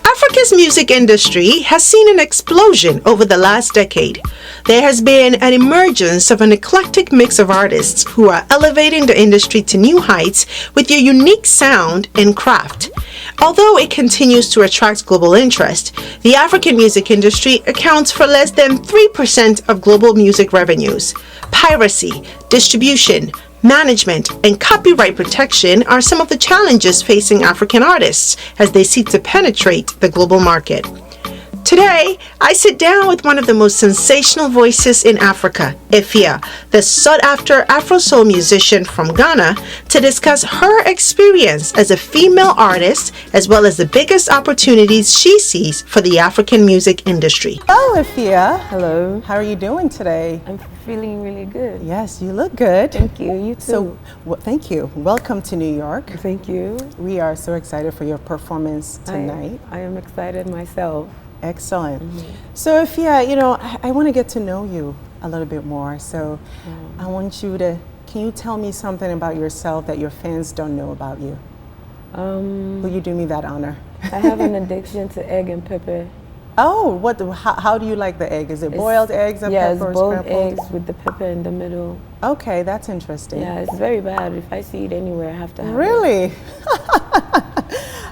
Africa's music industry has seen an explosion over the last decade. There has been an emergence of an eclectic mix of artists who are elevating the industry to new heights with their unique sound and craft. Although it continues to attract global interest, the African music industry accounts for less than 3% of global music revenues. Piracy, distribution, management, and copyright protection are some of the challenges facing African artists as they seek to penetrate the global market. Today, I sit down with one of the most sensational voices in Africa, Efya, the sought-after Afro-soul musician from Ghana, to discuss her experience as a female artist as well as the biggest opportunities she sees for the African music industry. Hello, Efya. Hello. How are you doing today? I'm feeling really good. Yes, you look good. Thank you. You too. So, thank you. Welcome to New York. Thank you. We are so excited for your performance tonight. I am excited myself. Excellent. So, Efya, I want to get to know you a little bit more. So, I want you to, can you tell me something about yourself that your fans don't know about you? Will you do me that honor? I have an addiction to egg and pepper. Oh, how do you like the egg? Is it boiled eggs and pepper? Yes, boiled eggs with the pepper in the middle. Okay, that's interesting. Yeah, it's very bad. If I see it anywhere, I have to have really? it.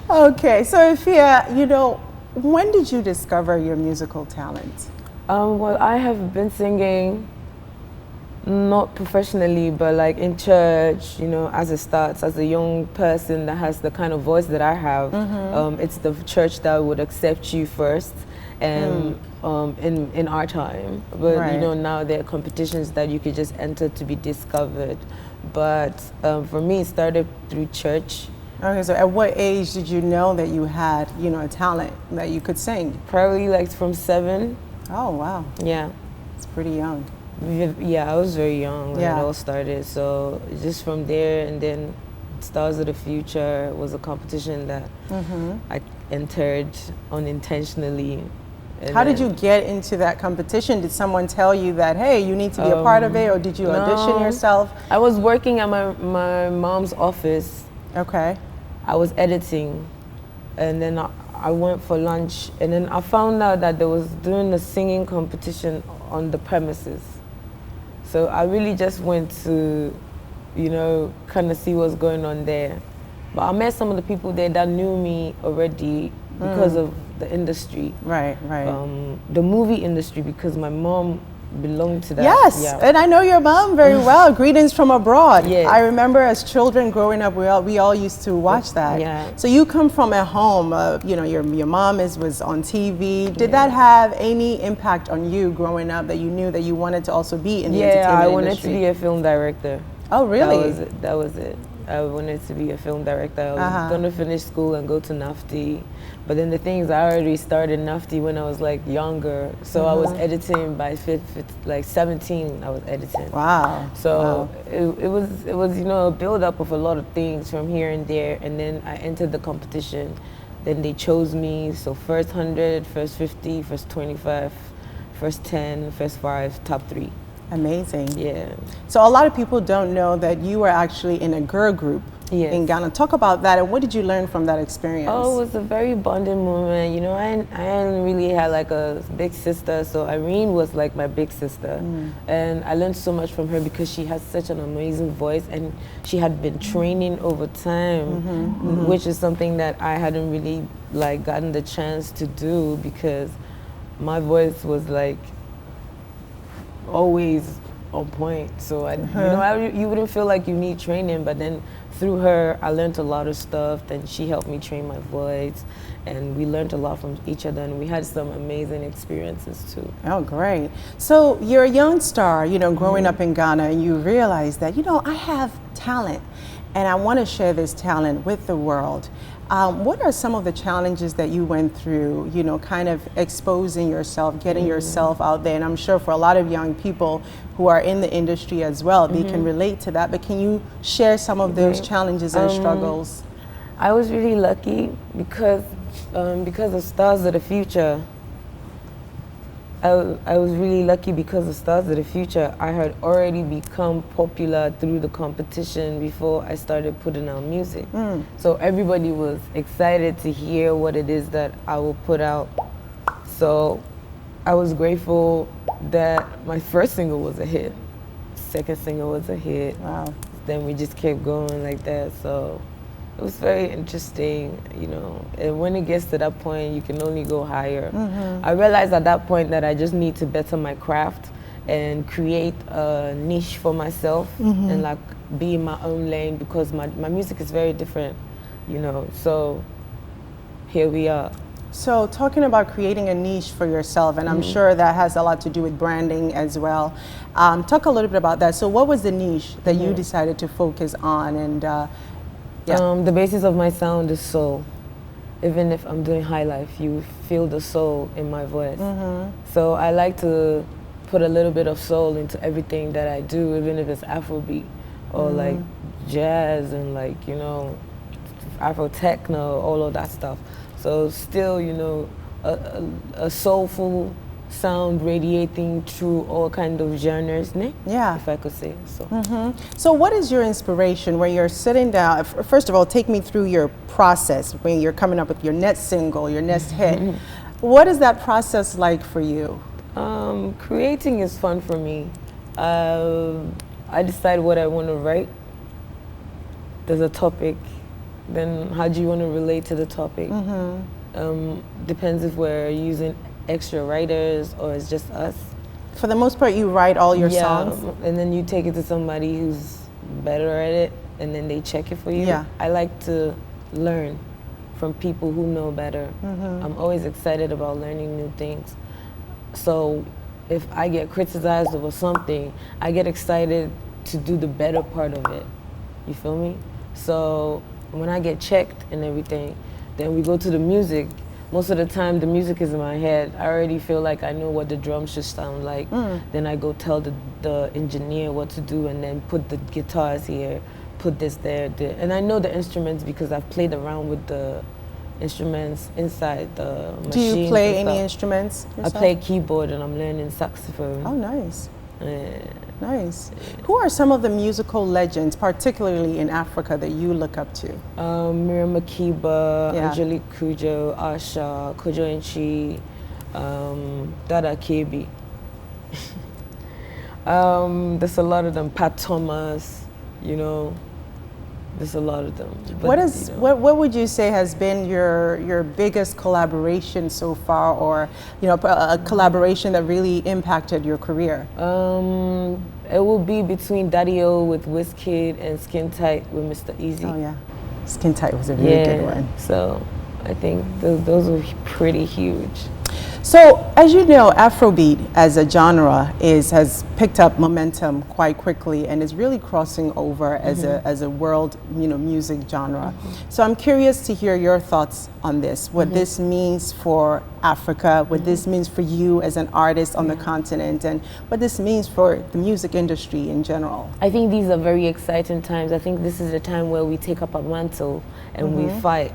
Okay, so Efya, when did you discover your musical talent? Well, I have been singing, not professionally, but like in church, as it starts, as a young person that has the kind of voice that I have. It's the church that would accept you first, and in our time. But right. Now there are competitions that you could just enter to be discovered. But for me, it started through church. Okay, so at what age did you know that you had, a talent that you could sing? Probably like from 7. Oh, wow. Yeah. It's pretty young. Yeah, I was very young when it all started. So just from there, and then Stars of the Future was a competition that I entered unintentionally. How did you get into that competition? Did someone tell you that, hey, you need to be a part of it, or did you audition yourself? I was working at my mom's office. Okay. I was editing, and then I went for lunch, and then I found out that they was doing a singing competition on the premises. So I really just went to, kind of see what's going on there. But I met some of the people there that knew me already because of the industry. Right, right. The movie industry, because my mom belonged to that. Yes, yeah. And I know your mom very well. Greetings from abroad. Yes. I remember as children growing up, we all used to watch that. Yeah. So you come from a home, your mom was on TV. Did that have any impact on you growing up, that you knew that you wanted to also be in the entertainment industry? Yeah, I wanted to be a film director. Oh, really? That was it. I wanted to be a film director. I was going to finish school and go to NAFTI. But then the thing is, I already started NAFTI when I was like younger. So I was editing by 17, I was editing. Wow. So it was a build up of a lot of things from here and there. And then I entered the competition. Then they chose me. So first 100, first 50, first 25, first 10, first 5, top 3. Amazing. Yeah. So a lot of people don't know that you were actually in a girl group in Ghana. Talk about that, and what did you learn from that experience? Oh, it was a very bonding moment. I hadn't really had like a big sister, so Irene was like my big sister. And I learned so much from her because she has such an amazing voice, and she had been training over time, which is something that I hadn't really like gotten the chance to do, because my voice was like always on point. So you wouldn't feel like you need training, but then through her I learned a lot of stuff. Then she helped me train my voice, and we learned a lot from each other, and we had some amazing experiences too. Oh, great. So you're a young star, growing up in Ghana, and you realize that, I have talent and I want to share this talent with the world. What are some of the challenges that you went through, kind of exposing yourself, getting yourself out there? And I'm sure for a lot of young people who are in the industry as well, they can relate to that. But can you share some of those challenges and struggles? I was really lucky because of Stars of the Future. I was really lucky because of Stars of the Future. I had already become popular through the competition before I started putting out music. So everybody was excited to hear what it is that I will put out. So I was grateful that my first single was a hit. Second single was a hit. Wow. Then we just kept going like that. So it was very interesting, you know. And when it gets to that point, you can only go higher. I realized at that point that I just need to better my craft and create a niche for myself and like be in my own lane, because my music is very different, you know. So here we are. So talking about creating a niche for yourself, and I'm sure that has a lot to do with branding as well. Talk a little bit about that. So what was the niche that you decided to focus on? And the basis of my sound is soul. Even if I'm doing high life, you feel the soul in my voice. So I like to put a little bit of soul into everything that I do, even if it's Afrobeat or like jazz and like, you know, Afro techno, all of that stuff. So still, you know, a soulful sound radiating through all kind of genres, yeah, if I could say so. So what is your inspiration when you're sitting down? First of all, take me through your process when you're coming up with your next single, your next hit. What is that process like for you? Creating is fun for me. I decide what I want to write. There's a topic. Then how do you want to relate to the topic? Depends if we're using extra writers or it's just us. For the most part, you write all your songs? And then you take it to somebody who's better at it, and then they check it for you. Yeah. I like to learn from people who know better. I'm always excited about learning new things. So if I get criticized over something, I get excited to do the better part of it. You feel me? So when I get checked and everything, then we go to the music. Most of the time, the music is in my head. I already feel like I know what the drums should sound like. Then I go tell the engineer what to do, and then put the guitars here, put this there. And I know the instruments because I've played around with the instruments inside the machines. Do you play any instruments yourself? I play keyboard and I'm learning saxophone. Oh, nice. Nice. Who are some of the musical legends, particularly in Africa, that you look up to? Miriam Makeba, Angelique Kudjo, Asha, Kojo Enchi, Dada Kebi. There's a lot of them. Pat Thomas, you know. There's a lot of them. But, what would you say has been your biggest collaboration so far, or a collaboration that really impacted your career? It will be between Daddy-O with Wizkid and Skin Tight with Mr. Easy. Oh yeah, Skin Tight was a really good one. So I think those were pretty huge. So, as you know, Afrobeat as a genre has picked up momentum quite quickly and is really crossing over as a world music genre. So I'm curious to hear your thoughts on this, what this means for Africa, what this means for you as an artist on the continent, and what this means for the music industry in general. I think these are very exciting times. I think this is a time where we take up a mantle and we fight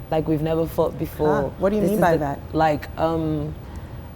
like we've never fought before. What do you mean by that? Like,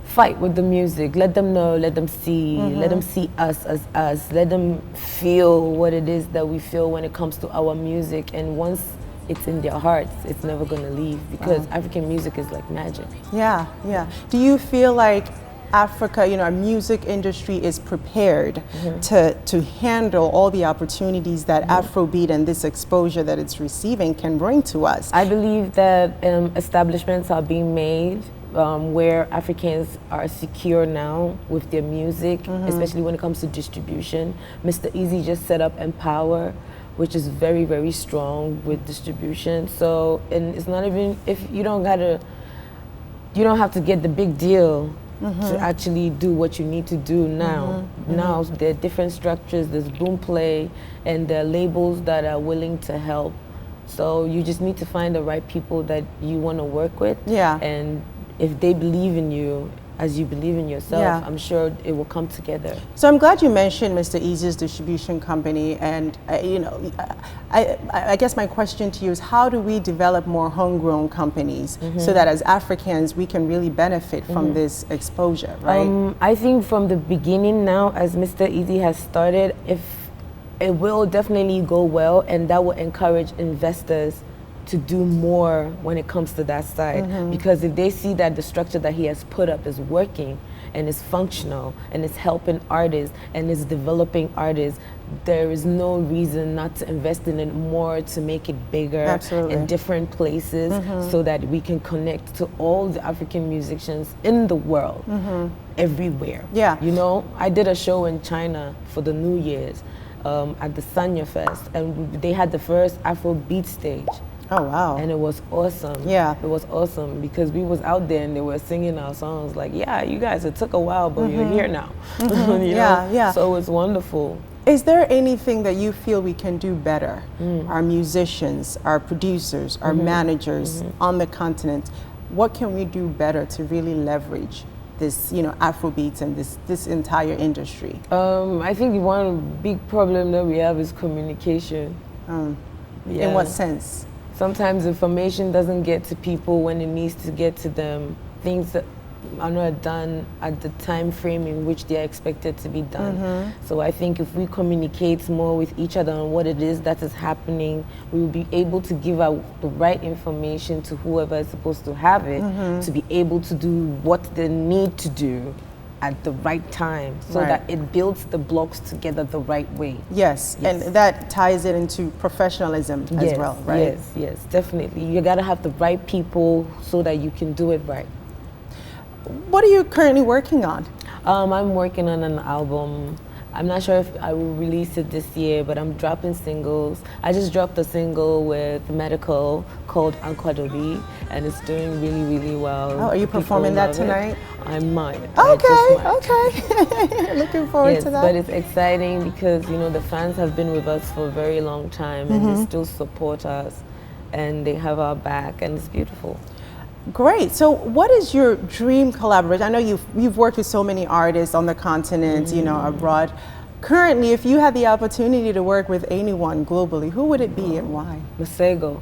fight with the music. Let them know, let them see, let them see us as us. Let them feel what it is that we feel when it comes to our music. And once it's in their hearts, it's never gonna leave, because African music is like magic. Yeah, yeah. Do you feel like Africa, our music industry is prepared to handle all the opportunities that Afrobeat and this exposure that it's receiving can bring to us? I believe that establishments are being made where Africans are secure now with their music, especially when it comes to distribution. Mr. Easy just set up Empower, which is very, very strong with distribution. So, and it's not even, if you don't have to get the big deal to actually do what you need to do now. Now there are different structures, there's Boomplay, and there are labels that are willing to help. So you just need to find the right people that you want to work with. Yeah. And if they believe in you, as you believe in yourself, Yeah. I'm sure it will come together. So I'm glad you mentioned Mr. Easy's distribution company, and I guess my question to you is, how do we develop more homegrown companies so that as Africans we can really benefit from this exposure, right? I think from the beginning now, as Mr. Easy has started, if it will definitely go well, and that will encourage investors to do more when it comes to that side. Because if they see that the structure that he has put up is working and is functional and is helping artists and is developing artists, there is no reason not to invest in it more, to make it bigger Absolutely. in different places, so that we can connect to all the African musicians in the world, everywhere. Yeah. You know, I did a show in China for the New Year's at the Sanya Fest, and they had the first Afro beat stage. Oh wow. And it was awesome. Yeah. It was awesome because we was out there and they were singing our songs like, yeah, you guys, it took a while, but you're here now. You know? Yeah. So it's wonderful. Is there anything that you feel we can do better? Our musicians, our producers, our managers on the continent, what can we do better to really leverage this, Afrobeats and this entire industry? I think one big problem that we have is communication. In what sense? Sometimes information doesn't get to people when it needs to get to them. Things that are not done at the time frame in which they are expected to be done. So I think if we communicate more with each other on what it is that is happening, we will be able to give out the right information to whoever is supposed to have it, to be able to do what they need to do at the right time, so that it builds the blocks together the right way. Yes, and that ties it into professionalism as well, right? Yes, definitely. You gotta have the right people so that you can do it right. What are you currently working on? I'm working on an album. I'm not sure if I will release it this year, but I'm dropping singles. I just dropped a single with Medical called Ankwadori, and it's doing really, really well. Oh, are you performing that tonight? I might. Okay. Looking forward to that. But it's exciting because, the fans have been with us for a very long time, and they still support us, and they have our back, and it's beautiful. Great. So what is your dream collaboration? I know you've worked with so many artists on the continent, abroad. Currently, if you had the opportunity to work with anyone globally, who would it be and why? Masego.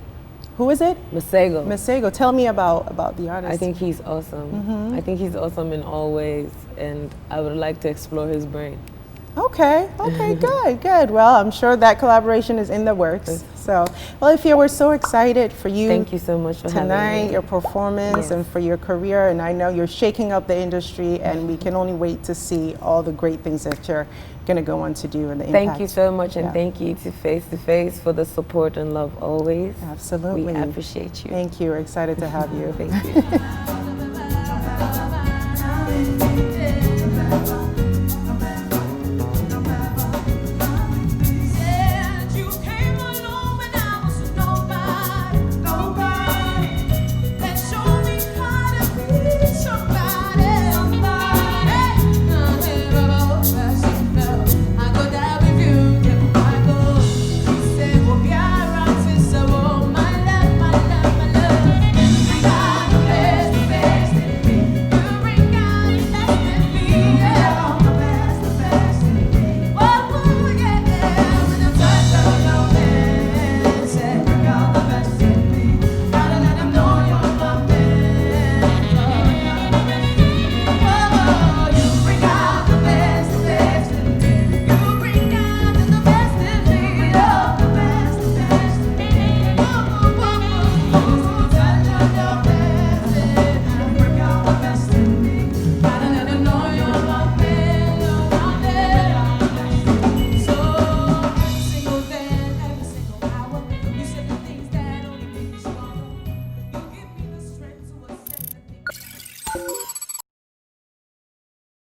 Who is it? Masego. Masego. Tell me about the artist. I think he's awesome. I think he's awesome in all ways, and I would like to explore his brain. Okay, good. Well, I'm sure that collaboration is in the works. So, well, Efya, we're so excited for you. Thank you so much for having me. Your performance and for your career. And I know you're shaking up the industry, and we can only wait to see all the great things that you're going to go on to do and the impact. Thank you so much, and thank you to Face2Face for the support and love always. Absolutely. We appreciate you. Thank you. We're excited to have you. Thank you.